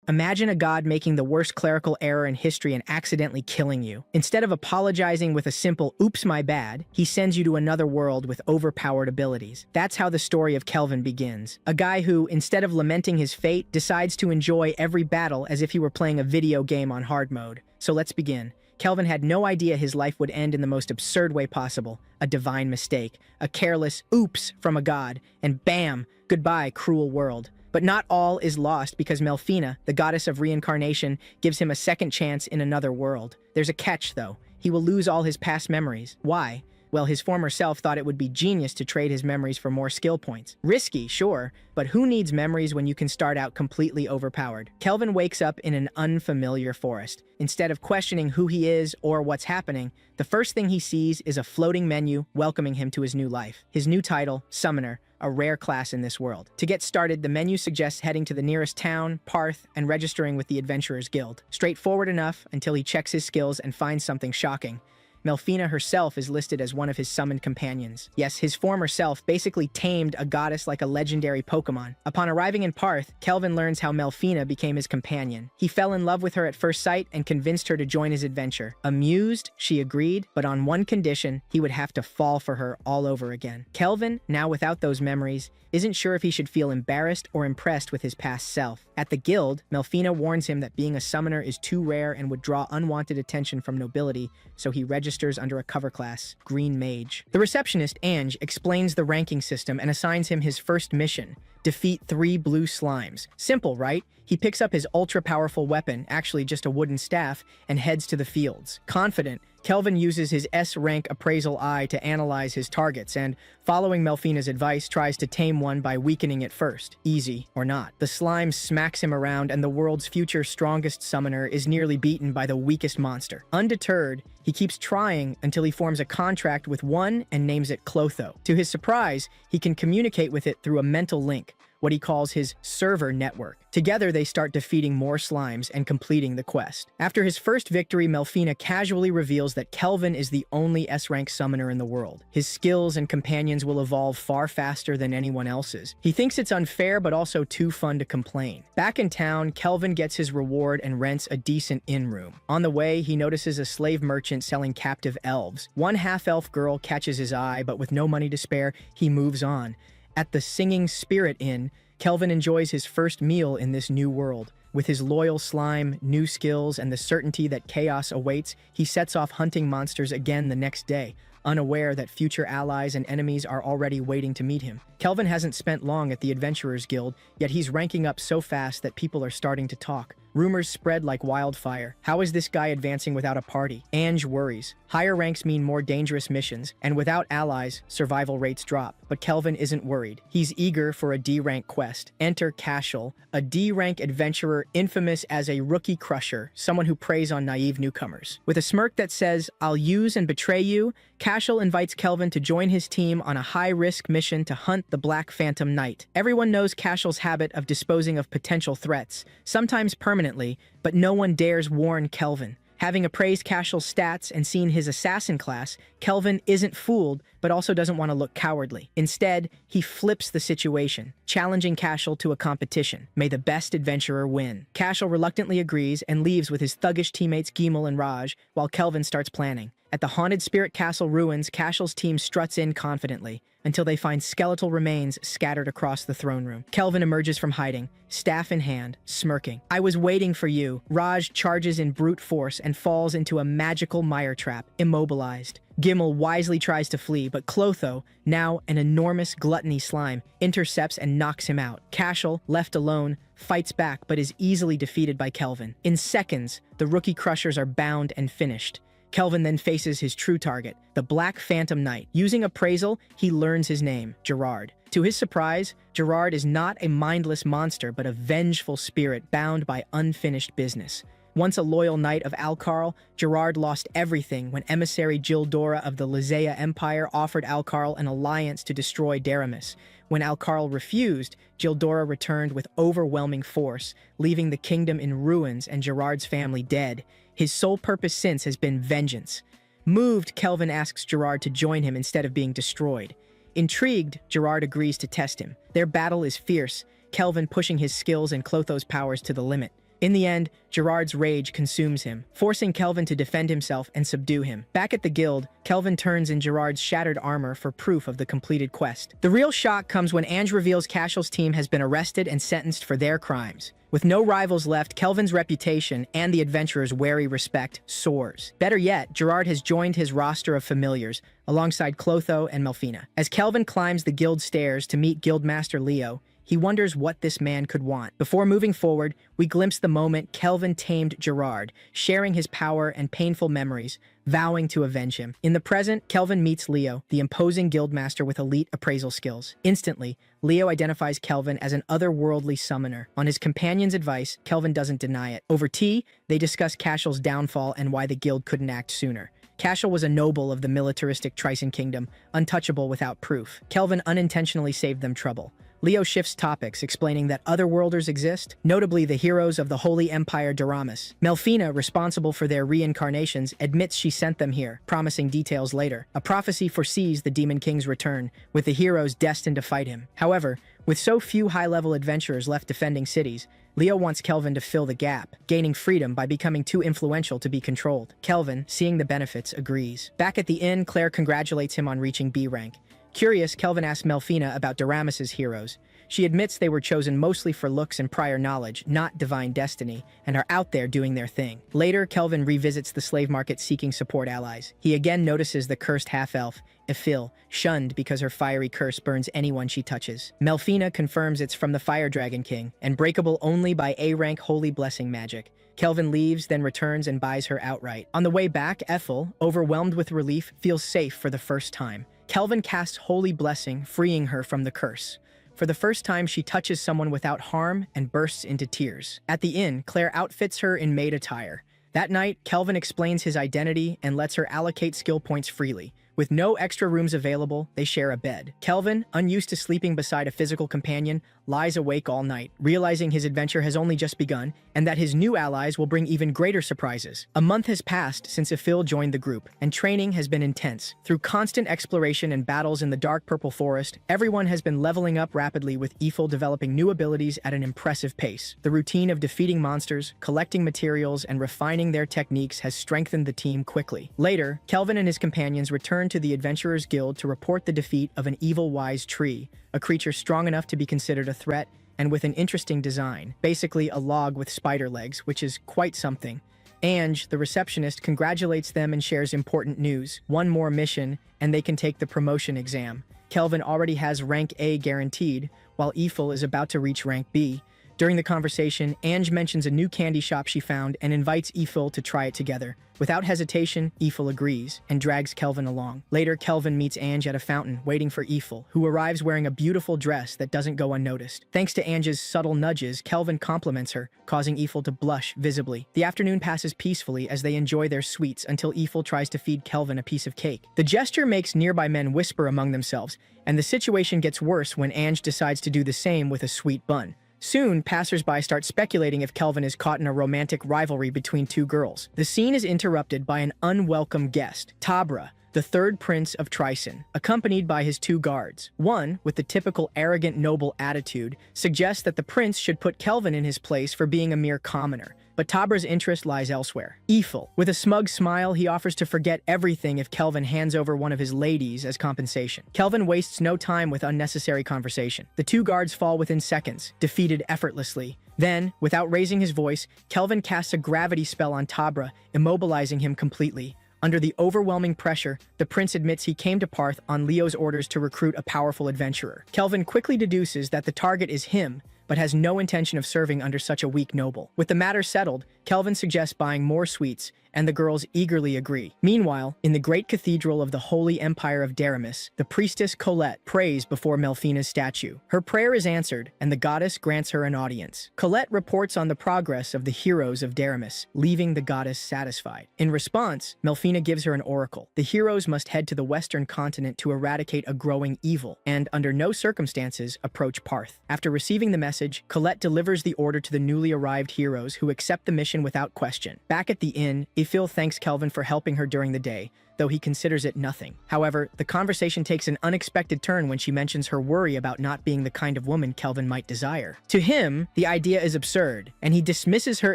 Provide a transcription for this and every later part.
Imagine a god making the worst clerical error in history and accidentally killing you. Instead of apologizing with a simple, oops, my bad, he sends you to another world with overpowered abilities. That's how the story of Kelvin begins. A guy who, instead of lamenting his fate, decides to enjoy every battle as if he were playing a video game on hard mode. So let's begin. Kelvin had no idea his life would end in the most absurd way possible. A divine mistake, a careless oops from a god, and bam, goodbye, cruel world. But not all is lost because Melfina, the goddess of reincarnation, gives him a second chance in another world. There's a catch, though. He will lose all his past memories. Why? Well, his former self thought it would be genius to trade his memories for more skill points. Risky, sure, but who needs memories when you can start out completely overpowered? Kelvin wakes up in an unfamiliar forest. Instead of questioning who he is or what's happening, the first thing he sees is a floating menu welcoming him to his new life. His new title, Summoner, a rare class in this world. To get started, the menu suggests heading to the nearest town, Parth, and registering with the Adventurers Guild. Straightforward enough until he checks his skills and finds something shocking. Melfina herself is listed as one of his summoned companions. Yes, his former self basically tamed a goddess like a legendary Pokemon. Upon arriving in Parth, Kelvin learns how Melfina became his companion. He fell in love with her at first sight and convinced her to join his adventure. Amused, she agreed, but on one condition: he would have to fall for her all over again. Kelvin, now without those memories, isn't sure if he should feel embarrassed or impressed with his past self. At the guild, Melfina warns him that being a summoner is too rare and would draw unwanted attention from nobility, so he registers under a cover class, Green Mage. The receptionist, Ange, explains the ranking system and assigns him his first mission: defeat 3 blue slimes. Simple, right? He picks up his ultra-powerful weapon, actually just a wooden staff, and heads to the fields. Confident, Kelvin uses his S-rank appraisal eye to analyze his targets and, following Melfina's advice, tries to tame one by weakening it first. Easy or not. The slime smacks him around and the world's future strongest summoner is nearly beaten by the weakest monster. Undeterred, he keeps trying until he forms a contract with one and names it Clotho. To his surprise, he can communicate with it through a mental link, what he calls his server network. Together, they start defeating more slimes and completing the quest. After his first victory, Melfina casually reveals that Kelvin is the only S-rank summoner in the world. His skills and companions will evolve far faster than anyone else's. He thinks it's unfair, but also too fun to complain. Back in town, Kelvin gets his reward and rents a decent inn room. On the way, he notices a slave merchant selling captive elves. One half-elf girl catches his eye, but with no money to spare, he moves on. At the Singing Spirit Inn, Kelvin enjoys his first meal in this new world. With his loyal slime, new skills, and the certainty that chaos awaits, he sets off hunting monsters again the next day, unaware that future allies and enemies are already waiting to meet him. Kelvin hasn't spent long at the Adventurers Guild, yet he's ranking up so fast that people are starting to talk. Rumors spread like wildfire. How is this guy advancing without a party? Ange worries. Higher ranks mean more dangerous missions, and without allies, survival rates drop. But Kelvin isn't worried. He's eager for a D-rank quest. Enter Cashel, a D-rank adventurer infamous as a rookie crusher, someone who preys on naive newcomers. With a smirk that says, "I'll use and betray you," Cashel invites Kelvin to join his team on a high-risk mission to hunt the Black Phantom Knight. Everyone knows Cashel's habit of disposing of potential threats, sometimes permanently, but no one dares warn Kelvin. Having appraised Cashel's stats and seen his assassin class, Kelvin isn't fooled, but also doesn't want to look cowardly. Instead, he flips the situation, challenging Cashel to a competition. May the best adventurer win. Cashel reluctantly agrees and leaves with his thuggish teammates Gimel and Raj, while Kelvin starts planning. At the Haunted Spirit Castle ruins, Cashel's team struts in confidently, until they find skeletal remains scattered across the throne room. Kelvin emerges from hiding, staff in hand, smirking. "I was waiting for you." Raj charges in brute force and falls into a magical mire trap, immobilized. Gimel wisely tries to flee, but Clotho, now an enormous gluttony slime, intercepts and knocks him out. Cashel, left alone, fights back but is easily defeated by Kelvin. In seconds, the rookie crushers are bound and finished. Kelvin then faces his true target, the Black Phantom Knight. Using appraisal, he learns his name, Gerard. To his surprise, Gerard is not a mindless monster, but a vengeful spirit bound by unfinished business. Once a loyal knight of Alcarl, Gerard lost everything when emissary Gildora of the Lizea Empire offered Alcarl an alliance to destroy Daramis. When Alcarl refused, Gildora returned with overwhelming force, leaving the kingdom in ruins and Gerard's family dead. His sole purpose since has been vengeance. Moved, Kelvin asks Gerard to join him instead of being destroyed. Intrigued, Gerard agrees to test him. Their battle is fierce, Kelvin pushing his skills and Clotho's powers to the limit. In the end, Gerard's rage consumes him, forcing Kelvin to defend himself and subdue him. Back at the guild, Kelvin turns in Gerard's shattered armor for proof of the completed quest. The real shock comes when Ange reveals Cashel's team has been arrested and sentenced for their crimes. With no rivals left, Kelvin's reputation and the adventurer's wary respect soars. Better yet, Gerard has joined his roster of familiars, alongside Clotho and Melfina. As Kelvin climbs the guild stairs to meet Guildmaster Leo, he wonders what this man could want. Before moving forward, we glimpse the moment Kelvin tamed Gerard, sharing his power and painful memories, vowing to avenge him. In the present, Kelvin meets Leo, the imposing guildmaster with elite appraisal skills. Instantly, Leo identifies Kelvin as an otherworldly summoner. On his companion's advice, Kelvin doesn't deny it. Over tea, they discuss Cashel's downfall and why the guild couldn't act sooner. Cashel was a noble of the militaristic Tricen kingdom, untouchable without proof. Kelvin unintentionally saved them trouble. Leo shifts topics, explaining that otherworlders exist, notably the heroes of the Holy Empire Doramus. Melfina, responsible for their reincarnations, admits she sent them here, promising details later. A prophecy foresees the Demon King's return, with the heroes destined to fight him. However, with so few high-level adventurers left defending cities, Leo wants Kelvin to fill the gap, gaining freedom by becoming too influential to be controlled. Kelvin, seeing the benefits, agrees. Back at the inn, Claire congratulates him on reaching B rank. Curious, Kelvin asks Melfina about Doramus's heroes. She admits they were chosen mostly for looks and prior knowledge, not divine destiny, and are out there doing their thing. Later, Kelvin revisits the slave market seeking support allies. He again notices the cursed half-elf, Ifil, shunned because her fiery curse burns anyone she touches. Melfina confirms it's from the Fire Dragon King, and breakable only by A-rank Holy Blessing magic. Kelvin leaves, then returns and buys her outright. On the way back, Ethel, overwhelmed with relief, feels safe for the first time. Kelvin casts Holy Blessing, freeing her from the curse. For the first time, she touches someone without harm and bursts into tears. At the inn, Claire outfits her in maid attire. That night, Kelvin explains his identity and lets her allocate skill points freely. With no extra rooms available, they share a bed. Kelvin, unused to sleeping beside a physical companion, lies awake all night, realizing his adventure has only just begun and that his new allies will bring even greater surprises. A month has passed since Ifil joined the group, and training has been intense. Through constant exploration and battles in the dark purple forest, everyone has been leveling up rapidly, with Ifil developing new abilities at an impressive pace. The routine of defeating monsters, collecting materials, and refining their techniques has strengthened the team quickly. Later, Kelvin and his companions return to the Adventurers Guild to report the defeat of an evil wise tree, a creature strong enough to be considered a threat and with an interesting design, basically a log with spider legs, which is quite something. Ange, the receptionist, congratulates them and shares important news. One more mission, and they can take the promotion exam. Kelvin already has rank A guaranteed, while Ifil is about to reach rank B. During the conversation, Ange mentions a new candy shop she found and invites Ifil to try it together. Without hesitation, Ifil agrees and drags Kelvin along. Later, Kelvin meets Ange at a fountain, waiting for Ifil, who arrives wearing a beautiful dress that doesn't go unnoticed. Thanks to Ange's subtle nudges, Kelvin compliments her, causing Ifil to blush visibly. The afternoon passes peacefully as they enjoy their sweets until Ifil tries to feed Kelvin a piece of cake. The gesture makes nearby men whisper among themselves, and the situation gets worse when Ange decides to do the same with a sweet bun. Soon, passers-by start speculating if Kelvin is caught in a romantic rivalry between two girls. The scene is interrupted by an unwelcome guest, Tabra, the third prince of Tricen, accompanied by his two guards. One, with the typical arrogant noble attitude, suggests that the prince should put Kelvin in his place for being a mere commoner. But Tabra's interest lies elsewhere. Ifil, with a smug smile, he offers to forget everything if Kelvin hands over one of his ladies as compensation. Kelvin wastes no time with unnecessary conversation. The two guards fall within seconds, defeated effortlessly. Then, without raising his voice, Kelvin casts a gravity spell on Tabra, immobilizing him completely. Under the overwhelming pressure, the prince admits he came to Parth on Leo's orders to recruit a powerful adventurer. Kelvin quickly deduces that the target is him, but has no intention of serving under such a weak noble. With the matter settled, Kelvin suggests buying more sweets, and the girls eagerly agree. Meanwhile, in the great cathedral of the Holy Empire of Doramus, the priestess Colette prays before Melfina's statue. Her prayer is answered, and the goddess grants her an audience. Colette reports on the progress of the heroes of Doramus, leaving the goddess satisfied. In response, Melfina gives her an oracle. The heroes must head to the western continent to eradicate a growing evil, and under no circumstances approach Parth. After receiving the message, Colette delivers the order to the newly arrived heroes, who accept the mission without question. Back at the inn, Ifil thanks Kelvin for helping her during the day, though he considers it nothing. However, the conversation takes an unexpected turn when she mentions her worry about not being the kind of woman Kelvin might desire. To him, the idea is absurd, and he dismisses her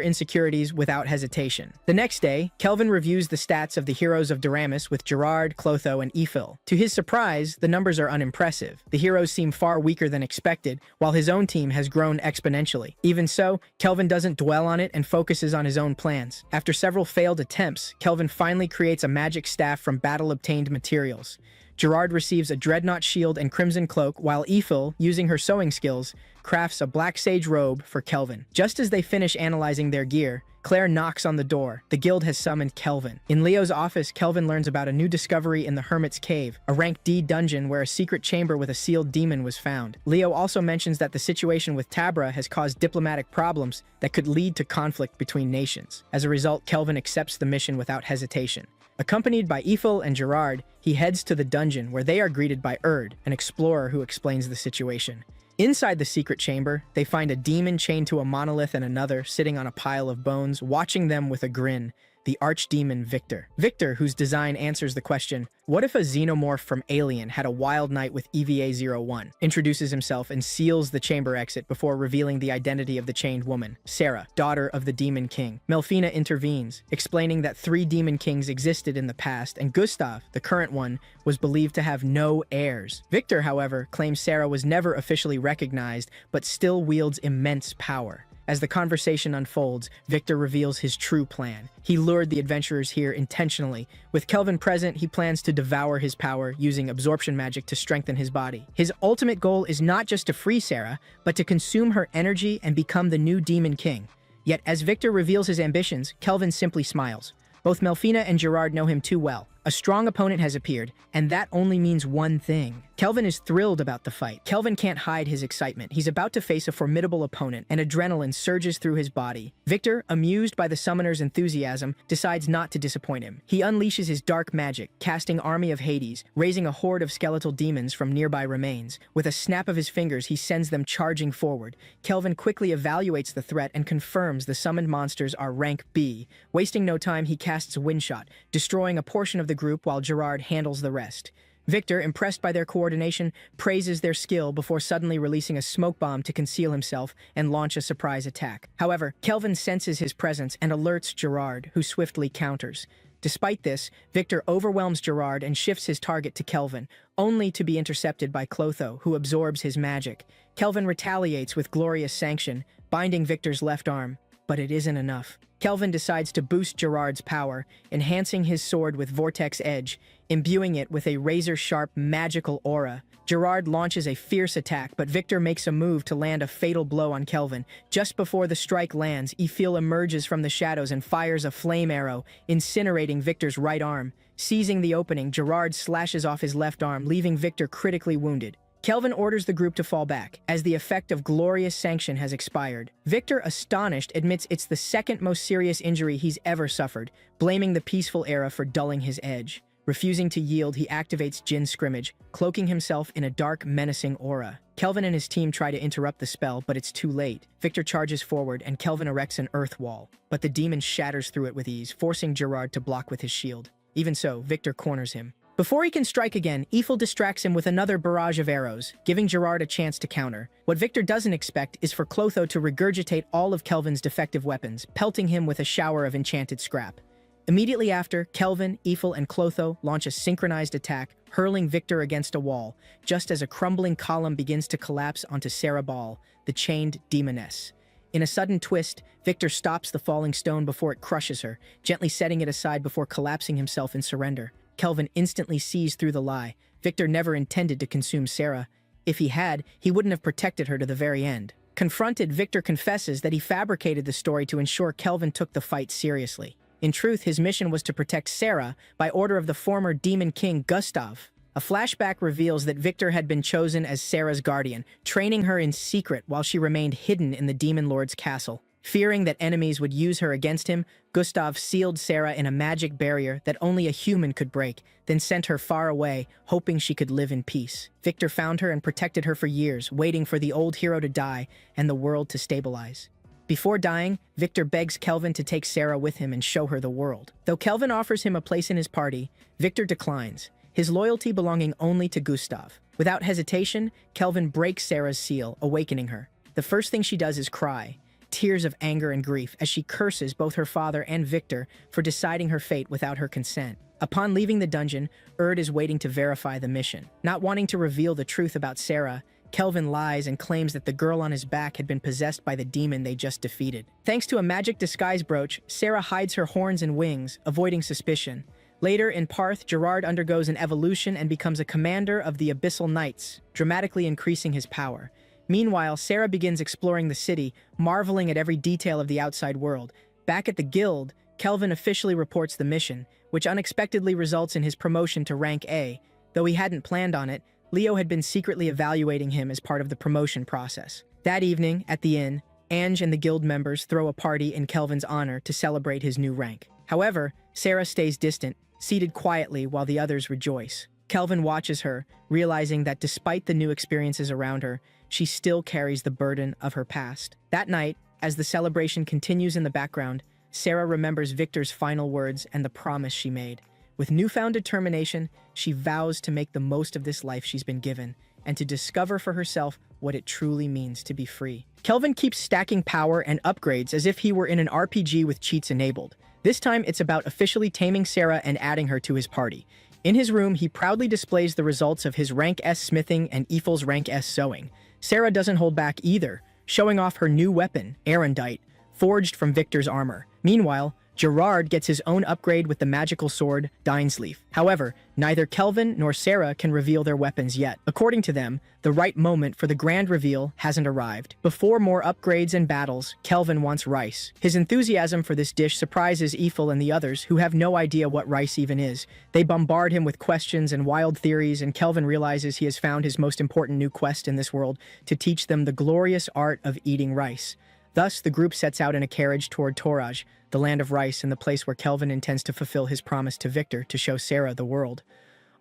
insecurities without hesitation. The next day, Kelvin reviews the stats of the heroes of Doramus with Gerard, Clotho, and Ephil. To his surprise, the numbers are unimpressive. The heroes seem far weaker than expected, while his own team has grown exponentially. Even so, Kelvin doesn't dwell on it and focuses on his own plans. After several failed attempts, Kelvin finally creates a magic staff from battle-obtained materials. Gerard receives a dreadnought shield and crimson cloak, while Ephil, using her sewing skills, crafts a black sage robe for Kelvin. Just as they finish analyzing their gear, Claire knocks on the door. The guild has summoned Kelvin. In Leo's office, Kelvin learns about a new discovery in the Hermit's Cave, a rank D dungeon where a secret chamber with a sealed demon was found. Leo also mentions that the situation with Tabra has caused diplomatic problems that could lead to conflict between nations. As a result, Kelvin accepts the mission without hesitation. Accompanied by Ephil and Gerard, he heads to the dungeon where they are greeted by Erd, an explorer who explains the situation. Inside the secret chamber, they find a demon chained to a monolith and another sitting on a pile of bones, watching them with a grin, the archdemon Victor. Victor, whose design answers the question, what if a xenomorph from Alien had a wild night with EVA-01, introduces himself and seals the chamber exit before revealing the identity of the chained woman, Sarah, daughter of the Demon King. Melfina intervenes, explaining that 3 Demon Kings existed in the past and Gustav, the current one, was believed to have no heirs. Victor, however, claims Sarah was never officially recognized but still wields immense power. As the conversation unfolds, Victor reveals his true plan. He lured the adventurers here intentionally. With Kelvin present, he plans to devour his power using absorption magic to strengthen his body. His ultimate goal is not just to free Sarah, but to consume her energy and become the new Demon King. Yet, as Victor reveals his ambitions, Kelvin simply smiles. Both Melfina and Gerard know him too well. A strong opponent has appeared, and that only means one thing. Kelvin is thrilled about the fight. Kelvin can't hide his excitement. He's about to face a formidable opponent, and adrenaline surges through his body. Victor, amused by the summoner's enthusiasm, decides not to disappoint him. He unleashes his dark magic, casting Army of Hades, raising a horde of skeletal demons from nearby remains. With a snap of his fingers, he sends them charging forward. Kelvin quickly evaluates the threat and confirms the summoned monsters are rank B. Wasting no time, he casts Windshot, destroying a portion of the group while Gerard handles the rest. Victor, impressed by their coordination, praises their skill before suddenly releasing a smoke bomb to conceal himself and launch a surprise attack. However, Kelvin senses his presence and alerts Gerard, who swiftly counters. Despite this, Victor overwhelms Gerard and shifts his target to Kelvin, only to be intercepted by Clotho, who absorbs his magic. Kelvin retaliates with glorious sanction, binding Victor's left arm, but it isn't enough. Kelvin decides to boost Gerard's power, enhancing his sword with Vortex Edge, imbuing it with a razor-sharp magical aura. Gerard launches a fierce attack, but Victor makes a move to land a fatal blow on Kelvin. Just before the strike lands, Ephil emerges from the shadows and fires a flame arrow, incinerating Victor's right arm. Seizing the opening, Gerard slashes off his left arm, leaving Victor critically wounded. Kelvin orders the group to fall back, as the effect of glorious sanction has expired. Victor, astonished, admits it's the second most serious injury he's ever suffered, blaming the peaceful era for dulling his edge. Refusing to yield, he activates Jin Scrimmage, cloaking himself in a dark, menacing aura. Kelvin and his team try to interrupt the spell, but it's too late. Victor charges forward, and Kelvin erects an earth wall, but the demon shatters through it with ease, forcing Gerard to block with his shield. Even so, Victor corners him. Before he can strike again, Ephil distracts him with another barrage of arrows, giving Gerard a chance to counter. What Victor doesn't expect is for Clotho to regurgitate all of Kelvin's defective weapons, pelting him with a shower of enchanted scrap. Immediately after, Kelvin, Ephil, and Clotho launch a synchronized attack, hurling Victor against a wall, just as a crumbling column begins to collapse onto Sarah Ball, the chained demoness. In a sudden twist, Victor stops the falling stone before it crushes her, gently setting it aside before collapsing himself in surrender. Kelvin instantly sees through the lie. Victor never intended to consume Sarah. If he had, he wouldn't have protected her to the very end. Confronted, Victor confesses that he fabricated the story to ensure Kelvin took the fight seriously. In truth, his mission was to protect Sarah by order of the former Demon King Gustav. A flashback reveals that Victor had been chosen as Sarah's guardian, training her in secret while she remained hidden in the Demon Lord's castle. Fearing that enemies would use her against him, Gustav sealed Sarah in a magic barrier that only a human could break, then sent her far away, hoping she could live in peace. Victor found her and protected her for years, waiting for the old hero to die and the world to stabilize. Before dying, Victor begs Kelvin to take Sarah with him and show her the world. Though Kelvin offers him a place in his party, Victor declines, his loyalty belonging only to Gustav. Without hesitation, Kelvin breaks Sarah's seal, awakening her. The first thing she does is cry, tears of anger and grief, as she curses both her father and Victor for deciding her fate without her consent. Upon leaving the dungeon, Erd is waiting to verify the mission. Not wanting to reveal the truth about Sarah, Kelvin lies and claims that the girl on his back had been possessed by the demon they just defeated. Thanks to a magic disguise brooch, Sarah hides her horns and wings, avoiding suspicion. Later, in Parth, Gerard undergoes an evolution and becomes a commander of the Abyssal Knights, dramatically increasing his power. Meanwhile, Sarah begins exploring the city, marveling at every detail of the outside world. Back at the guild, Kelvin officially reports the mission, which unexpectedly results in his promotion to rank A. Though he hadn't planned on it, Leo had been secretly evaluating him as part of the promotion process. That evening, at the inn, Ange and the guild members throw a party in Kelvin's honor to celebrate his new rank. However, Sarah stays distant, seated quietly while the others rejoice. Kelvin watches her, realizing that despite the new experiences around her, she still carries the burden of her past. That night, as the celebration continues in the background, Sarah remembers Victor's final words and the promise she made. With newfound determination, she vows to make the most of this life she's been given and to discover for herself what it truly means to be free. Kelvin keeps stacking power and upgrades as if he were in an RPG with cheats enabled. This time, it's about officially taming Sarah and adding her to his party. In his room, he proudly displays the results of his rank S smithing and Ethel's rank S sewing. Sarah doesn't hold back either, showing off her new weapon, Arendite, forged from Victor's armor. Meanwhile, Gerard gets his own upgrade with the magical sword, Dinesleaf. However, neither Kelvin nor Sarah can reveal their weapons yet. According to them, the right moment for the grand reveal hasn't arrived. Before more upgrades and battles, Kelvin wants rice. His enthusiasm for this dish surprises Ethel and the others, who have no idea what rice even is. They bombard him with questions and wild theories, and Kelvin realizes he has found his most important new quest in this world, to teach them the glorious art of eating rice. Thus, the group sets out in a carriage toward Toraj, the land of rice and the place where Kelvin intends to fulfill his promise to Victor to show Sarah the world.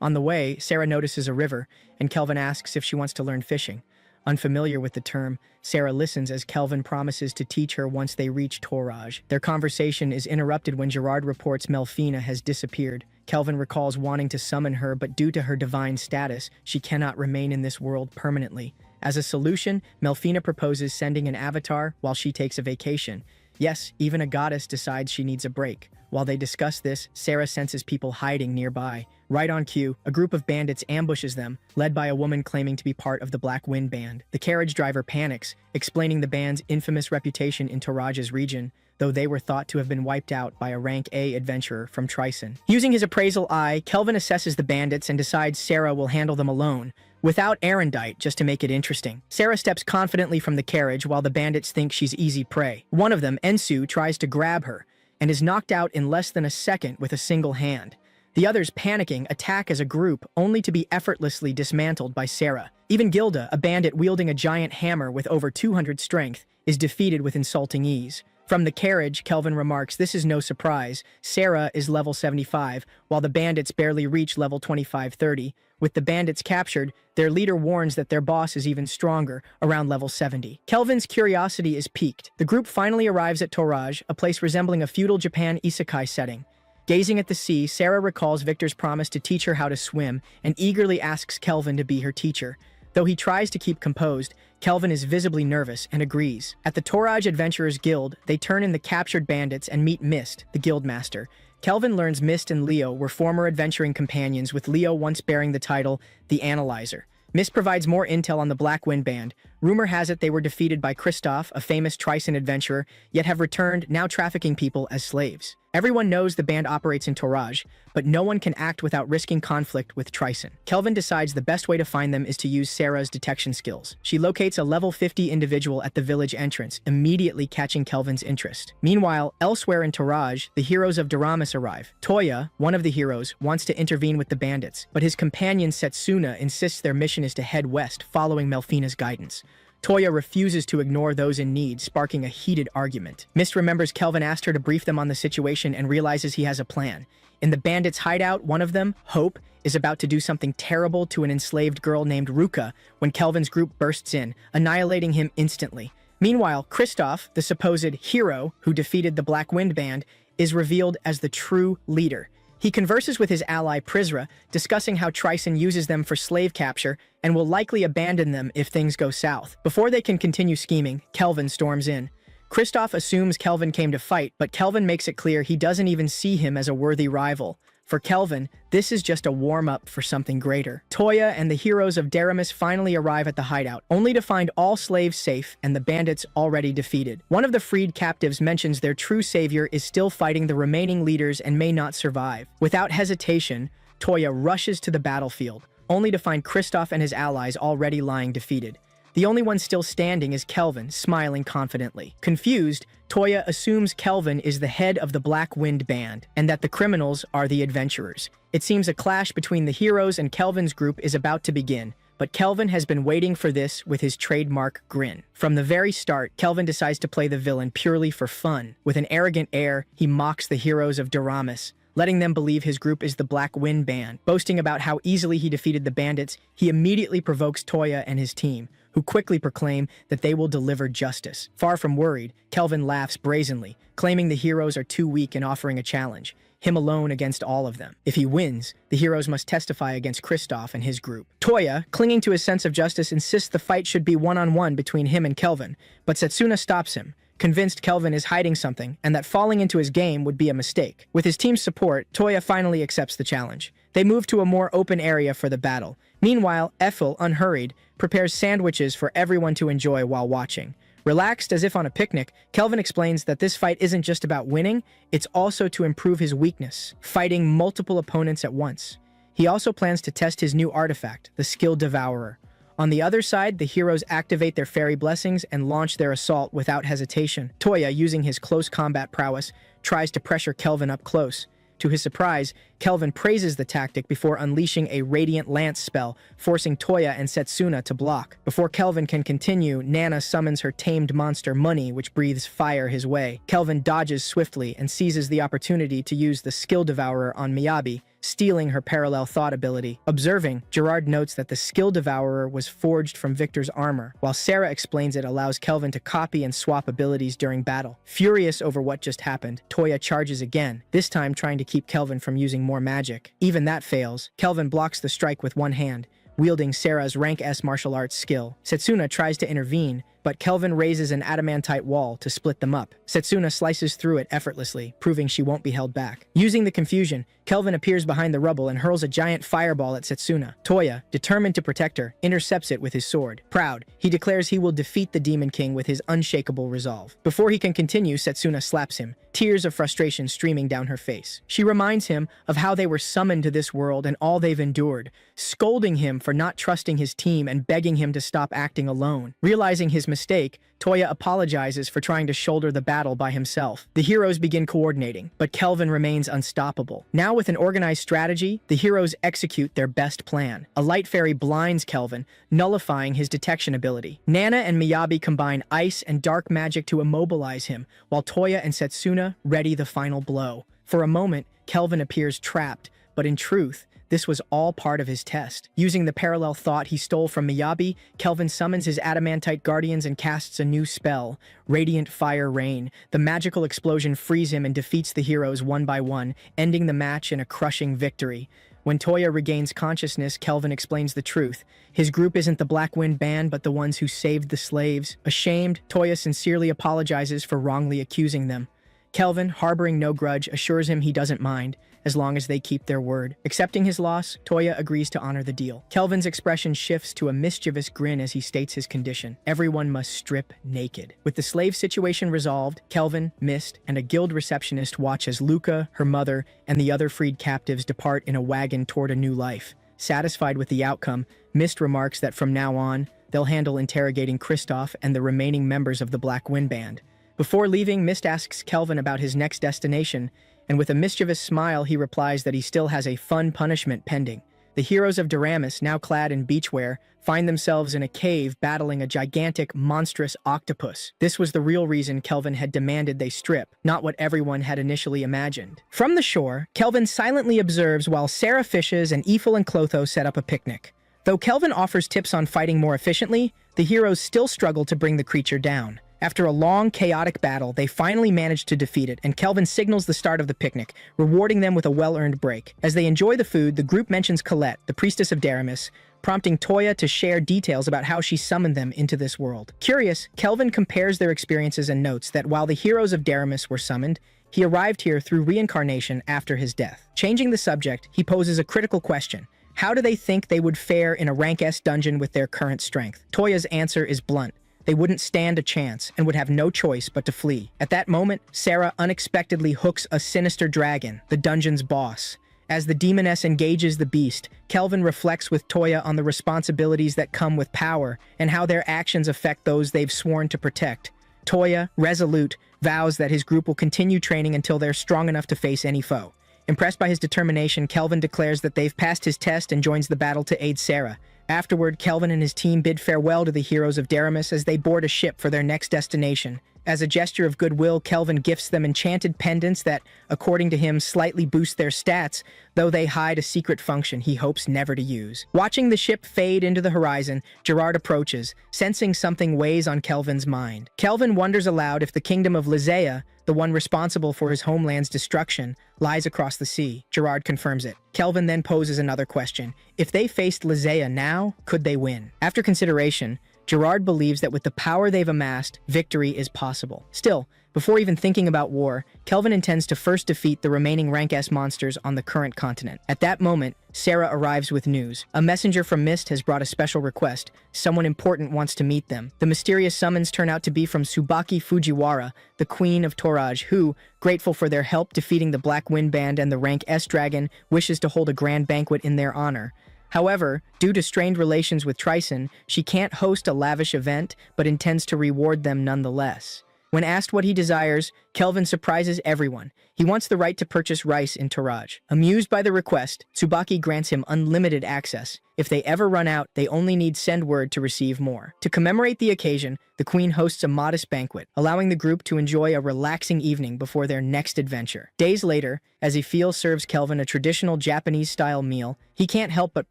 On the way, Sarah notices a river, and Kelvin asks if she wants to learn fishing. Unfamiliar with the term, Sarah listens as Kelvin promises to teach her once they reach Toraj. Their conversation is interrupted when Gerard reports Melfina has disappeared. Kelvin recalls wanting to summon her, but due to her divine status, she cannot remain in this world permanently. As a solution, Melfina proposes sending an avatar while she takes a vacation. Yes, even a goddess decides she needs a break. While they discuss this, Sarah senses people hiding nearby. Right on cue, a group of bandits ambushes them, led by a woman claiming to be part of the Black Wind Band. The carriage driver panics, explaining the band's infamous reputation in Toraj's region, though they were thought to have been wiped out by a rank A adventurer from Trison. Using his appraisal eye, Kelvin assesses the bandits and decides Sarah will handle them alone, without Arendite, just to make it interesting. Sarah steps confidently from the carriage while the bandits think she's easy prey. One of them, Ensu, tries to grab her, and is knocked out in less than a second with a single hand. The others, panicking, attack as a group, only to be effortlessly dismantled by Sarah. Even Gilda, a bandit wielding a giant hammer with over 200 strength, is defeated with insulting ease. From the carriage, Kelvin remarks this is no surprise. Sarah is level 75, while the bandits barely reach level 25-30. With the bandits captured, their leader warns that their boss is even stronger, around level 70. Kelvin's curiosity is piqued. The group finally arrives at Toraj, a place resembling a feudal Japan isekai setting. Gazing at the sea, Sarah recalls Victor's promise to teach her how to swim and eagerly asks Kelvin to be her teacher. Though he tries to keep composed, Kelvin is visibly nervous and agrees. At the Toraj Adventurers Guild, they turn in the captured bandits and meet Mist, the guildmaster. Kelvin learns Mist and Leo were former adventuring companions, with Leo once bearing the title the Analyzer. Mist provides more intel on the Black Wind Band. Rumor has it they were defeated by Kristoff, a famous Trison adventurer, yet have returned, now trafficking people as slaves. Everyone knows the band operates in Toraj, but no one can act without risking conflict with Trison. Kelvin decides the best way to find them is to use Sarah's detection skills. She locates a level 50 individual at the village entrance, immediately catching Kelvin's interest. Meanwhile, elsewhere in Toraj, the heroes of Doramus arrive. Toya, one of the heroes, wants to intervene with the bandits, but his companion Setsuna insists their mission is to head west, following Melfina's guidance. Toya refuses to ignore those in need, sparking a heated argument. Mist remembers Kelvin asked her to brief them on the situation and realizes he has a plan. In the bandits' hideout, one of them, Hope, is about to do something terrible to an enslaved girl named Ruka when Kelvin's group bursts in, annihilating him instantly. Meanwhile, Kristoff, the supposed hero who defeated the Black Wind Band, is revealed as the true leader. He converses with his ally Prizra, discussing how Trison uses them for slave capture and will likely abandon them if things go south. Before they can continue scheming, Kelvin storms in. Kristoff assumes Kelvin came to fight, but Kelvin makes it clear he doesn't even see him as a worthy rival. For Kelvin, this is just a warm-up for something greater. Toya and the heroes of Daramus finally arrive at the hideout, only to find all slaves safe and the bandits already defeated. One of the freed captives mentions their true savior is still fighting the remaining leaders and may not survive. Without hesitation, Toya rushes to the battlefield, only to find Kristoff and his allies already lying defeated. The only one still standing is Kelvin, smiling confidently. Confused, Toya assumes Kelvin is the head of the Black Wind Band, and that the criminals are the adventurers. It seems a clash between the heroes and Kelvin's group is about to begin, but Kelvin has been waiting for this with his trademark grin. From the very start, Kelvin decides to play the villain purely for fun. With an arrogant air, he mocks the heroes of Daramus, letting them believe his group is the Black Wind Band. Boasting about how easily he defeated the bandits, he immediately provokes Toya and his team, who quickly proclaim that they will deliver justice. Far from worried, Kelvin laughs brazenly, claiming the heroes are too weak and offering a challenge, him alone against all of them. If he wins, the heroes must testify against Kristoff and his group. Toya, clinging to his sense of justice, insists the fight should be one-on-one between him and Kelvin, but Setsuna stops him, convinced Kelvin is hiding something and that falling into his game would be a mistake. With his team's support, Toya finally accepts the challenge. They move to a more open area for the battle. Meanwhile, Ethel, unhurried, prepares sandwiches for everyone to enjoy while watching. Relaxed as if on a picnic, Kelvin explains that this fight isn't just about winning, it's also to improve his weakness, fighting multiple opponents at once. He also plans to test his new artifact, the Skill Devourer. On the other side, the heroes activate their fairy blessings and launch their assault without hesitation. Toya, using his close combat prowess, tries to pressure Kelvin up close. To his surprise, Kelvin praises the tactic before unleashing a Radiant Lance spell, forcing Toya and Setsuna to block. Before Kelvin can continue, Nana summons her tamed monster Money, which breathes fire his way. Kelvin dodges swiftly and seizes the opportunity to use the Skill Devourer on Miyabi, stealing her parallel thought ability. Observing, Gerard notes that the Skill Devourer was forged from Victor's armor, while Sarah explains it allows Kelvin to copy and swap abilities during battle. Furious over what just happened, Toya charges again, this time trying to keep Kelvin from using more magic. Even that fails. Kelvin blocks the strike with one hand, wielding Sarah's rank S martial arts skill. Setsuna tries to intervene, but Kelvin raises an adamantite wall to split them up. Setsuna slices through it effortlessly, proving she won't be held back. Using the confusion, Kelvin appears behind the rubble and hurls a giant fireball at Setsuna. Toya, determined to protect her, intercepts it with his sword. Proud, he declares he will defeat the Demon King with his unshakable resolve. Before he can continue, Setsuna slaps him, tears of frustration streaming down her face. She reminds him of how they were summoned to this world and all they've endured, scolding him for not trusting his team and begging him to stop acting alone. Realizing his mistake, Toya apologizes for trying to shoulder the battle by himself. The heroes begin coordinating, but Kelvin remains unstoppable. Now with an organized strategy, the heroes execute their best plan. A light fairy blinds Kelvin, nullifying his detection ability. Nana and Miyabi combine ice and dark magic to immobilize him, while Toya and Setsuna ready the final blow. For a moment, Kelvin appears trapped, but in truth, this was all part of his test. Using the parallel thought he stole from Miyabi, Kelvin summons his adamantite guardians and casts a new spell, Radiant Fire Rain. The magical explosion frees him and defeats the heroes one by one, ending the match in a crushing victory. When Toya regains consciousness, Kelvin explains the truth. His group isn't the Black Wind Band, but the ones who saved the slaves. Ashamed, Toya sincerely apologizes for wrongly accusing them. Kelvin, harboring no grudge, assures him he doesn't mind, as long as they keep their word. Accepting his loss, Toya agrees to honor the deal. Kelvin's expression shifts to a mischievous grin as he states his condition. Everyone must strip naked. With the slave situation resolved, Kelvin, Mist, and a guild receptionist watch as Luca, her mother, and the other freed captives depart in a wagon toward a new life. Satisfied with the outcome, Mist remarks that from now on, they'll handle interrogating Kristoff and the remaining members of the Black Wind Band. Before leaving, Mist asks Kelvin about his next destination, and with a mischievous smile, he replies that he still has a fun punishment pending. The heroes of Daramus, now clad in beachwear, find themselves in a cave battling a gigantic, monstrous octopus. This was the real reason Kelvin had demanded they strip, not what everyone had initially imagined. From the shore, Kelvin silently observes while Sarah fishes and Ethel and Clotho set up a picnic. Though Kelvin offers tips on fighting more efficiently, the heroes still struggle to bring the creature down. After a long, chaotic battle, they finally manage to defeat it, and Kelvin signals the start of the picnic, rewarding them with a well-earned break. As they enjoy the food, the group mentions Colette, the priestess of Daramis, prompting Toya to share details about how she summoned them into this world. Curious, Kelvin compares their experiences and notes that while the heroes of Daramis were summoned, he arrived here through reincarnation after his death. Changing the subject, he poses a critical question. How do they think they would fare in a Rank S dungeon with their current strength? Toya's answer is blunt. They wouldn't stand a chance and would have no choice but to flee. At that moment, Sarah unexpectedly hooks a sinister dragon, the dungeon's boss. As the demoness engages the beast, Kelvin reflects with Toya on the responsibilities that come with power and how their actions affect those they've sworn to protect. Toya, resolute, vows that his group will continue training until they're strong enough to face any foe. Impressed by his determination, Kelvin declares that they've passed his test and joins the battle to aid Sarah. Afterward, Kelvin and his team bid farewell to the heroes of Daramis as they board a ship for their next destination. As a gesture of goodwill, Kelvin gifts them enchanted pendants that, according to him, slightly boost their stats, though they hide a secret function he hopes never to use. Watching the ship fade into the horizon, Gerard approaches, sensing something weighs on Kelvin's mind. Kelvin wonders aloud if the kingdom of Lizea, the one responsible for his homeland's destruction, lies across the sea. Gerard confirms it. Kelvin then poses another question. If they faced Lizea now, could they win? After consideration, Gerard believes that with the power they've amassed, victory is possible. Still, before even thinking about war, Kelvin intends to first defeat the remaining Rank S monsters on the current continent. At that moment, Sarah arrives with news. A messenger from Mist has brought a special request. Someone important wants to meet them. The mysterious summons turn out to be from Tsubaki Fujiwara, the Queen of Toraj, who, grateful for their help defeating the Black Wind Band and the Rank S Dragon, wishes to hold a grand banquet in their honor. However, due to strained relations with Trison, she can't host a lavish event, but intends to reward them nonetheless. When asked what he desires, Kelvin surprises everyone. He wants the right to purchase rice in Toraj. Amused by the request, Tsubaki grants him unlimited access. If they ever run out, they only need send word to receive more. To commemorate the occasion, the queen hosts a modest banquet, allowing the group to enjoy a relaxing evening before their next adventure. Days later, as Ifil serves Kelvin a traditional Japanese-style meal, he can't help but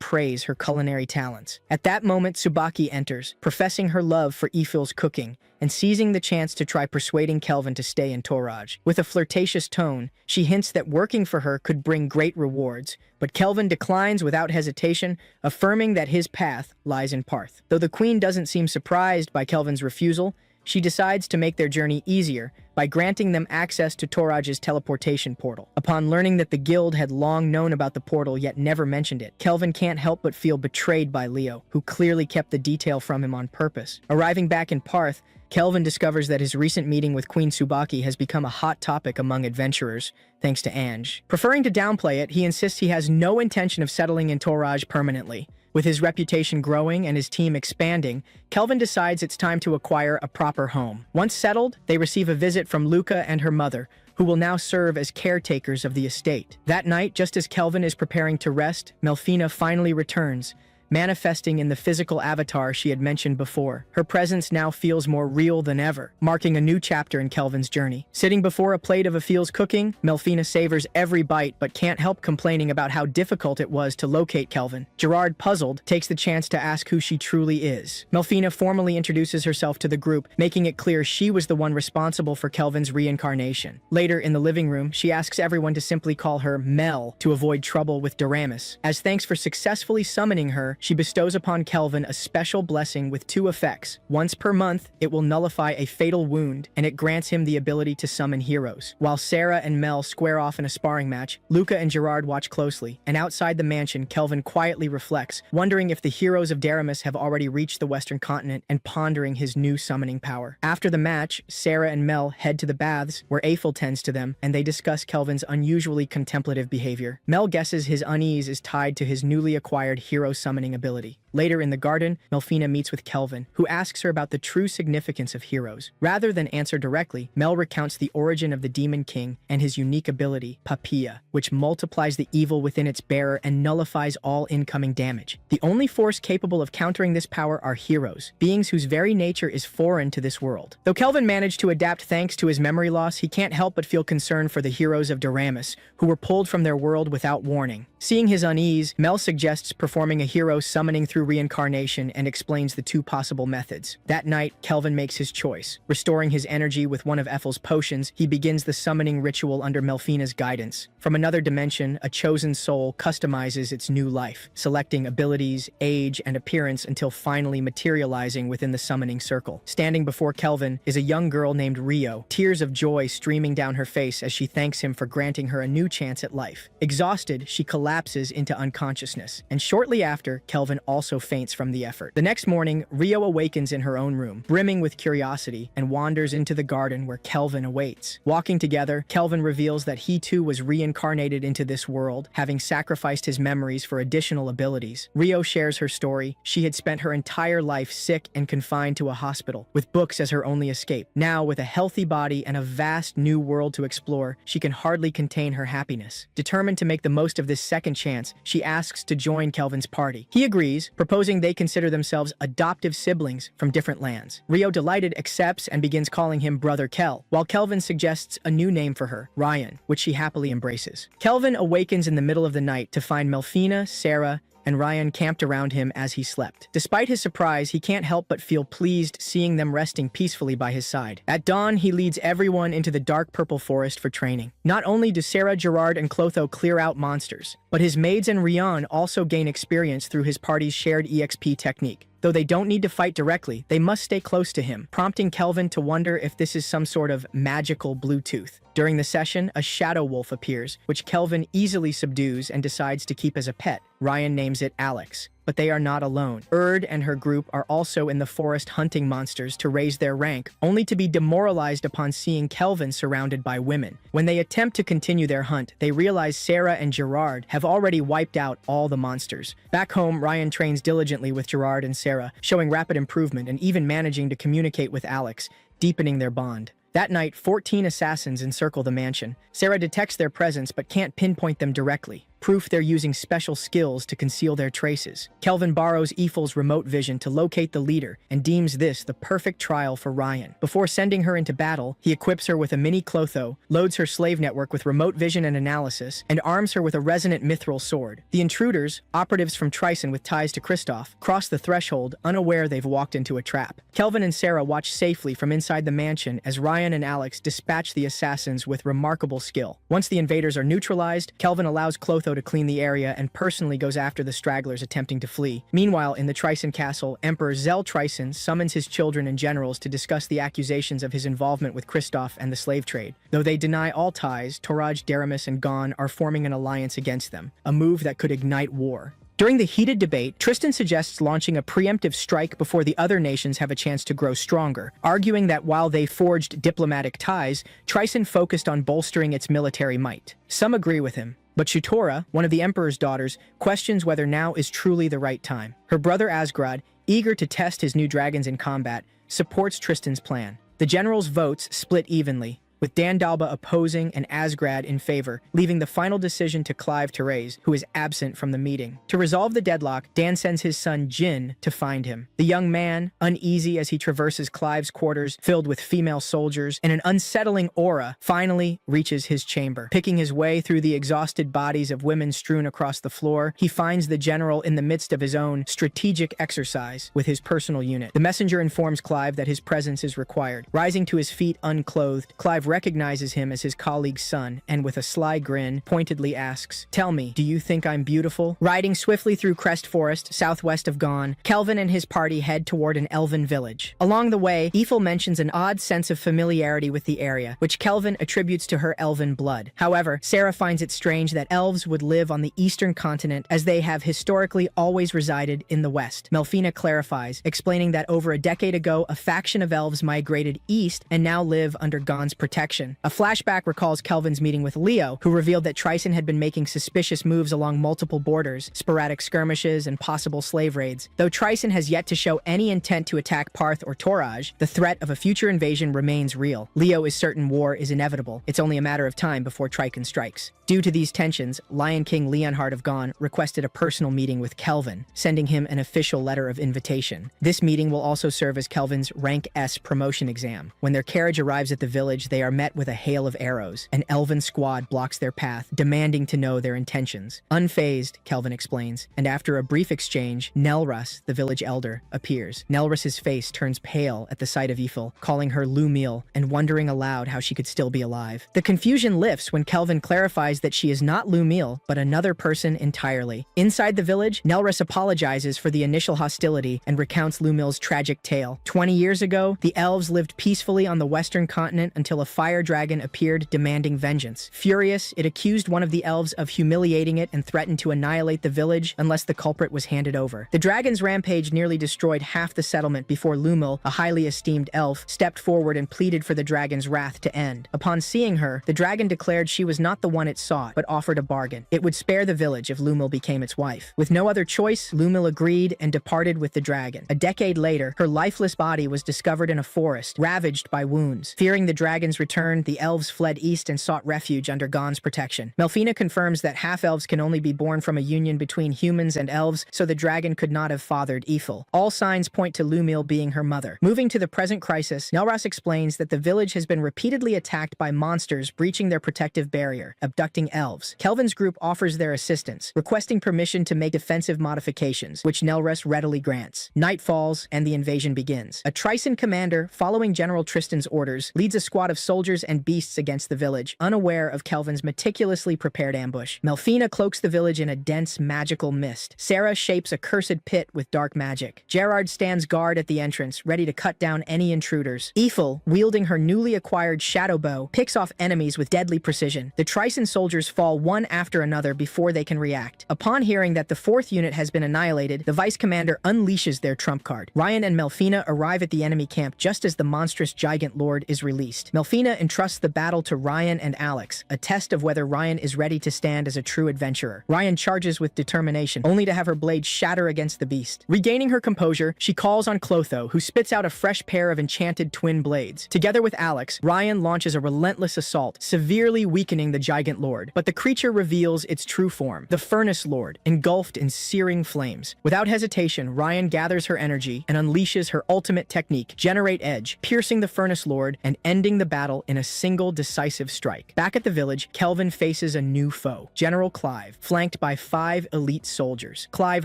praise her culinary talents. At that moment, Tsubaki enters, professing her love for Ifil's cooking, and seizing the chance to try persuading Kelvin to stay in Toraj. With a flirtatious tone, she hints that working for her could bring great rewards, but Kelvin declines without hesitation, affirming that his path lies in Parth. Though the queen doesn't seem surprised by Kelvin's refusal, she decides to make their journey easier by granting them access to Toraj's teleportation portal. Upon learning that the guild had long known about the portal yet never mentioned it, Kelvin can't help but feel betrayed by Leo, who clearly kept the detail from him on purpose. Arriving back in Parth, Kelvin discovers that his recent meeting with Queen Tsubaki has become a hot topic among adventurers, thanks to Ange. Preferring to downplay it, he insists he has no intention of settling in Toraj permanently. With his reputation growing and his team expanding, Kelvin decides it's time to acquire a proper home. Once settled, they receive a visit from Luca and her mother, who will now serve as caretakers of the estate. That night, just as Kelvin is preparing to rest, Melfina finally returns, manifesting in the physical avatar she had mentioned before. Her presence now feels more real than ever, marking a new chapter in Kelvin's journey. Sitting before a plate of Ifil's cooking, Melfina savors every bite but can't help complaining about how difficult it was to locate Kelvin. Gerard, puzzled, takes the chance to ask who she truly is. Melfina formally introduces herself to the group, making it clear she was the one responsible for Kelvin's reincarnation. Later, in the living room, she asks everyone to simply call her Mel to avoid trouble with Daramis. As thanks for successfully summoning her, she bestows upon Kelvin a special blessing with two effects. Once per month, it will nullify a fatal wound, and it grants him the ability to summon heroes. While Sarah and Mel square off in a sparring match, Luca and Gerard watch closely, and outside the mansion, Kelvin quietly reflects, wondering if the heroes of Daramis have already reached the western continent and pondering his new summoning power. After the match, Sarah and Mel head to the baths, where Eiffel tends to them, and they discuss Kelvin's unusually contemplative behavior. Mel guesses his unease is tied to his newly acquired hero summoning ability. Later in the garden, Melfina meets with Kelvin, who asks her about the true significance of heroes. Rather than answer directly, Mel recounts the origin of the Demon King and his unique ability, Papilla, which multiplies the evil within its bearer and nullifies all incoming damage. The only force capable of countering this power are heroes, beings whose very nature is foreign to this world. Though Kelvin managed to adapt thanks to his memory loss, he can't help but feel concern for the heroes of Daramis, who were pulled from their world without warning. Seeing his unease, Mel suggests performing a hero summoning through through reincarnation and explains the two possible methods. That night, Kelvin makes his choice. Restoring his energy with one of Ethel's potions, he begins the summoning ritual under Melfina's guidance. From another dimension, a chosen soul customizes its new life, selecting abilities, age, and appearance until finally materializing within the summoning circle. Standing before Kelvin is a young girl named Rio, tears of joy streaming down her face as she thanks him for granting her a new chance at life. Exhausted, she collapses into unconsciousness, and shortly after, Kelvin also faints from the effort. The next morning, Rio awakens in her own room, brimming with curiosity, and wanders into the garden where Kelvin awaits. Walking together, Kelvin reveals that he too was reincarnated into this world, having sacrificed his memories for additional abilities. Rio shares her story. She had spent her entire life sick and confined to a hospital, with books as her only escape. Now, with a healthy body and a vast new world to explore, she can hardly contain her happiness. Determined to make the most of this second chance, she asks to join Kelvin's party. He agrees, proposing they consider themselves adoptive siblings from different lands. Rio, delighted, accepts and begins calling him Brother Kel, while Kelvin suggests a new name for her, Ryan, which she happily embraces. Kelvin awakens in the middle of the night to find Melfina, Sarah, and Ryan camped around him as he slept. Despite his surprise, he can't help but feel pleased seeing them resting peacefully by his side. At dawn, he leads everyone into the dark purple forest for training. Not only do Sarah, Gerard, and Clotho clear out monsters, but his maids and Rian also gain experience through his party's shared EXP technique. Though they don't need to fight directly, they must stay close to him, prompting Kelvin to wonder if this is some sort of magical Bluetooth. During the session, a shadow wolf appears, which Kelvin easily subdues and decides to keep as a pet. Ryan names it Alex. But they are not alone. Erd and her group are also in the forest hunting monsters to raise their rank, only to be demoralized upon seeing Kelvin surrounded by women. When they attempt to continue their hunt, they realize Sarah and Gerard have already wiped out all the monsters. Back home, Ryan trains diligently with Gerard and Sarah, showing rapid improvement and even managing to communicate with Alex, deepening their bond. That night, 14 assassins encircle the mansion. Sarah detects their presence but can't pinpoint them directly, proof they're using special skills to conceal their traces. Kelvin borrows Ethel's remote vision to locate the leader and deems this the perfect trial for Ryan. Before sending her into battle, he equips her with a mini Clotho, loads her slave network with remote vision and analysis, and arms her with a resonant mithril sword. The intruders, operatives from Trison with ties to Kristoff, cross the threshold, unaware they've walked into a trap. Kelvin and Sarah watch safely from inside the mansion as Ryan and Alex dispatch the assassins with remarkable skill. Once the invaders are neutralized, Kelvin allows Clotho to clean the area and personally goes after the stragglers attempting to flee. Meanwhile, in the Trison castle, Emperor Zell Trison summons his children and generals to discuss the accusations of his involvement with Kristoff and the slave trade. Though they deny all ties, Toraj, Deramus, and Gon are forming an alliance against them, a move that could ignite war. During the heated debate, Tristan suggests launching a preemptive strike before the other nations have a chance to grow stronger, arguing that while they forged diplomatic ties, Trison focused on bolstering its military might. Some agree with him, but Shutora, one of the Emperor's daughters, questions whether now is truly the right time. Her brother Asgrad, eager to test his new dragons in combat, supports Tristan's plan. The generals' votes split evenly, with Dandalba opposing and Asgrad in favor, leaving the final decision to Clive Therese, who is absent from the meeting. To resolve the deadlock, Dan sends his son Jin to find him. The young man, uneasy as he traverses Clive's quarters filled with female soldiers and an unsettling aura, finally reaches his chamber. Picking his way through the exhausted bodies of women strewn across the floor, he finds the general in the midst of his own strategic exercise with his personal unit. The messenger informs Clive that his presence is required. Rising to his feet unclothed, Clive recognizes him as his colleague's son, and with a sly grin, pointedly asks, "Tell me, do you think I'm beautiful?" Riding swiftly through Crest Forest, southwest of Gon, Kelvin and his party head toward an elven village. Along the way, Ethel mentions an odd sense of familiarity with the area, which Kelvin attributes to her elven blood. However, Sarah finds it strange that elves would live on the eastern continent as they have historically always resided in the west. Melfina clarifies, explaining that over a decade ago, a faction of elves migrated east and now live under Gon's protection. A flashback recalls Kelvin's meeting with Leo, who revealed that Trison had been making suspicious moves along multiple borders, sporadic skirmishes, and possible slave raids. Though Trison has yet to show any intent to attack Parth or Toraj, the threat of a future invasion remains real. Leo is certain war is inevitable. It's only a matter of time before Tricon strikes. Due to these tensions, Lion King Leonhard of Gon requested a personal meeting with Kelvin, sending him an official letter of invitation. This meeting will also serve as Kelvin's Rank S promotion exam. When their carriage arrives at the village, they are are met with a hail of arrows. An elven squad blocks their path, demanding to know their intentions. Unfazed, Kelvin explains, and after a brief exchange, Nelrus, the village elder, appears. Nelrus's face turns pale at the sight of Eiffel, calling her Lumil and wondering aloud how she could still be alive. The confusion lifts when Kelvin clarifies that she is not Lumil, but another person entirely. Inside the village, Nelrus apologizes for the initial hostility and recounts Lumil's tragic tale. 20 years ago, the elves lived peacefully on the western continent until a fire dragon appeared demanding vengeance. Furious, it accused one of the elves of humiliating it and threatened to annihilate the village unless the culprit was handed over. The dragon's rampage nearly destroyed half the settlement before Lumil, a highly esteemed elf, stepped forward and pleaded for the dragon's wrath to end. Upon seeing her, the dragon declared she was not the one it sought, but offered a bargain. It would spare the village if Lumil became its wife. With no other choice, Lumil agreed and departed with the dragon. A decade later, her lifeless body was discovered in a forest, ravaged by wounds. Fearing the dragon's return, the elves fled east and sought refuge under Gon's protection. Melfina confirms that half-elves can only be born from a union between humans and elves, so the dragon could not have fathered Eiffel. All signs point to Lumil being her mother. Moving to the present crisis, Nelrus explains that the village has been repeatedly attacked by monsters breaching their protective barrier, abducting elves. Kelvin's group offers their assistance, requesting permission to make defensive modifications, which Nelrus readily grants. Night falls, and the invasion begins. A Tryson commander, following General Tristan's orders, leads a squad of soldiers and beasts against the village, unaware of Kelvin's meticulously prepared ambush. Melfina cloaks the village in a dense, magical mist. Sarah shapes a cursed pit with dark magic. Gerard stands guard at the entrance, ready to cut down any intruders. Eiffel, wielding her newly acquired shadow bow, picks off enemies with deadly precision. The Tryson soldiers fall one after another before they can react. Upon hearing that the fourth unit has been annihilated, the vice commander unleashes their trump card. Ryan and Melfina arrive at the enemy camp just as the monstrous Gigant Lord is released. Melfina entrusts the battle to Ryan and Alex, a test of whether Ryan is ready to stand as a true adventurer. Ryan charges with determination, only to have her blade shatter against the beast. Regaining her composure, she calls on Clotho, who spits out a fresh pair of enchanted twin blades. Together with Alex, Ryan launches a relentless assault, severely weakening the Gigant Lord. But the creature reveals its true form, the Furnace Lord, engulfed in searing flames. Without hesitation, Ryan gathers her energy and unleashes her ultimate technique, Generate Edge, piercing the Furnace Lord and ending the battle in a single decisive strike. Back at the village, Kelvin faces a new foe, General Clive, flanked by 5 elite soldiers. Clive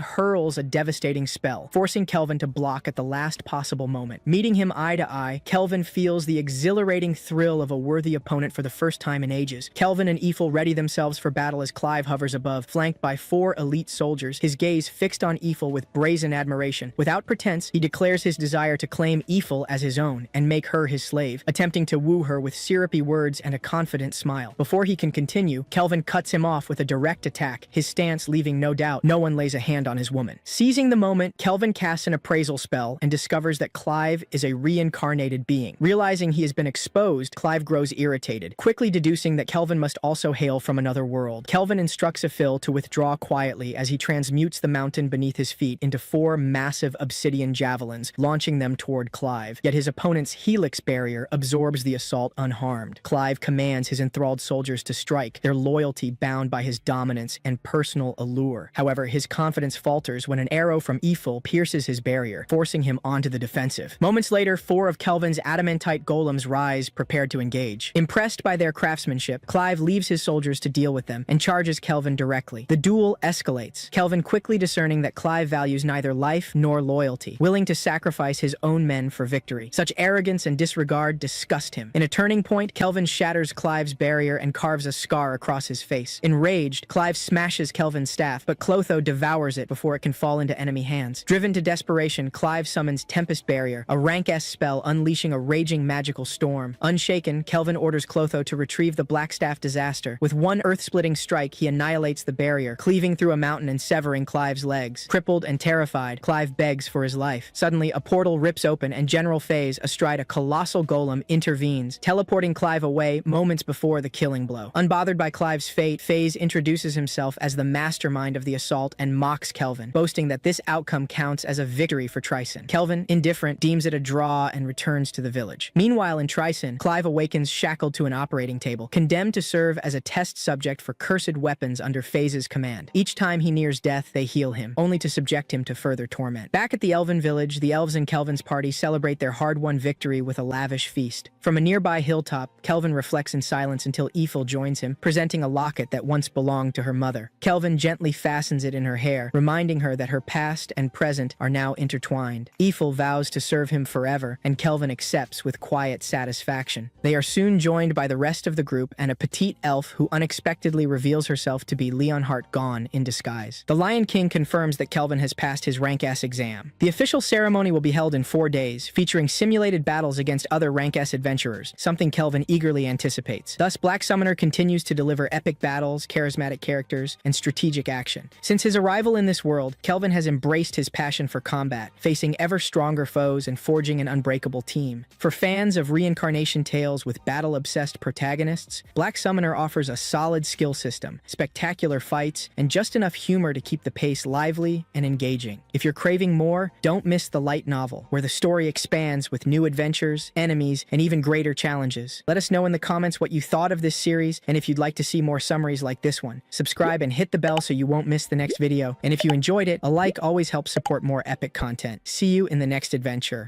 hurls a devastating spell, forcing Kelvin to block at the last possible moment. Meeting him eye to eye, Kelvin feels the exhilarating thrill of a worthy opponent for the first time in ages. Kelvin and Eiffel ready themselves for battle as Clive hovers above, flanked by 4 elite soldiers, his gaze fixed on Eiffel with brazen admiration. Without pretense, he declares his desire to claim Eiffel as his own and make her his slave, attempting to woo her with syrupy words and a confident smile. Before he can continue, Kelvin cuts him off with a direct attack, his stance leaving no doubt no one lays a hand on his woman. Seizing the moment, Kelvin casts an appraisal spell and discovers that Clive is a reincarnated being. Realizing he has been exposed, Clive grows irritated, quickly deducing that Kelvin must also hail from another world. Kelvin instructs Eiffel to withdraw quietly as he transmutes the mountain beneath his feet into 4 massive obsidian javelins, launching them toward Clive. Yet his opponent's helix barrier absorbs the assault unharmed. Clive commands his enthralled soldiers to strike, their loyalty bound by his dominance and personal allure. However, his confidence falters when an arrow from Eiffel pierces his barrier, forcing him onto the defensive. Moments later, 4 of Kelvin's adamantite golems rise, prepared to engage. Impressed by their craftsmanship, Clive leaves his soldiers to deal with them and charges Kelvin directly. The duel escalates, Kelvin quickly discerning that Clive values neither life nor loyalty, willing to sacrifice his own men for victory. Such arrogance and disregard disgust him. In a turning point, Kelvin shatters Clive's barrier and carves a scar across his face. Enraged, Clive smashes Kelvin's staff, but Clotho devours it before it can fall into enemy hands. Driven to desperation, Clive summons Tempest Barrier, a rank S spell unleashing a raging magical storm. Unshaken, Kelvin orders Clotho to retrieve the Blackstaff Disaster. With one earth-splitting strike, he annihilates the barrier, cleaving through a mountain and severing Clive's legs. Crippled and terrified, Clive begs for his life. Suddenly, a portal rips open and General Phase, astride a colossal golem, intervenes, teleporting Clive away moments before the killing blow. Unbothered by Clive's fate, Phase introduces himself as the mastermind of the assault and mocks Kelvin, boasting that this outcome counts as a victory for Tryson. Kelvin, indifferent, deems it a draw and returns to the village. Meanwhile, in Tryson, Clive awakens shackled to an operating table, condemned to serve as a test subject for cursed weapons under Phase's command. Each time he nears death, they heal him, only to subject him to further torment. Back at the Elven village, the elves and Kelvin's party celebrate their hard-won victory with a lavish feast. From a nearby nearby hilltop, Kelvin reflects in silence until Ethel joins him, presenting a locket that once belonged to her mother. Kelvin gently fastens it in her hair, reminding her that her past and present are now intertwined. Ethel vows to serve him forever, and Kelvin accepts with quiet satisfaction. They are soon joined by the rest of the group and a petite elf who unexpectedly reveals herself to be Leonhardt Gone in disguise. The Lion King confirms that Kelvin has passed his Rank S exam. The official ceremony will be held in 4 days, featuring simulated battles against other Rank S adventurers, something Kelvin eagerly anticipates. Thus, Black Summoner continues to deliver epic battles, charismatic characters, and strategic action. Since his arrival in this world, Kelvin has embraced his passion for combat, facing ever stronger foes and forging an unbreakable team. For fans of reincarnation tales with battle-obsessed protagonists, Black Summoner offers a solid skill system, spectacular fights, and just enough humor to keep the pace lively and engaging. If you're craving more, don't miss the light novel, where the story expands with new adventures, enemies, and even greater challenges. Let us know in the comments what you thought of this series, and if you'd like to see more summaries like this one. Subscribe and hit the bell so you won't miss the next video. And if you enjoyed it, a like always helps support more epic content. See you in the next adventure.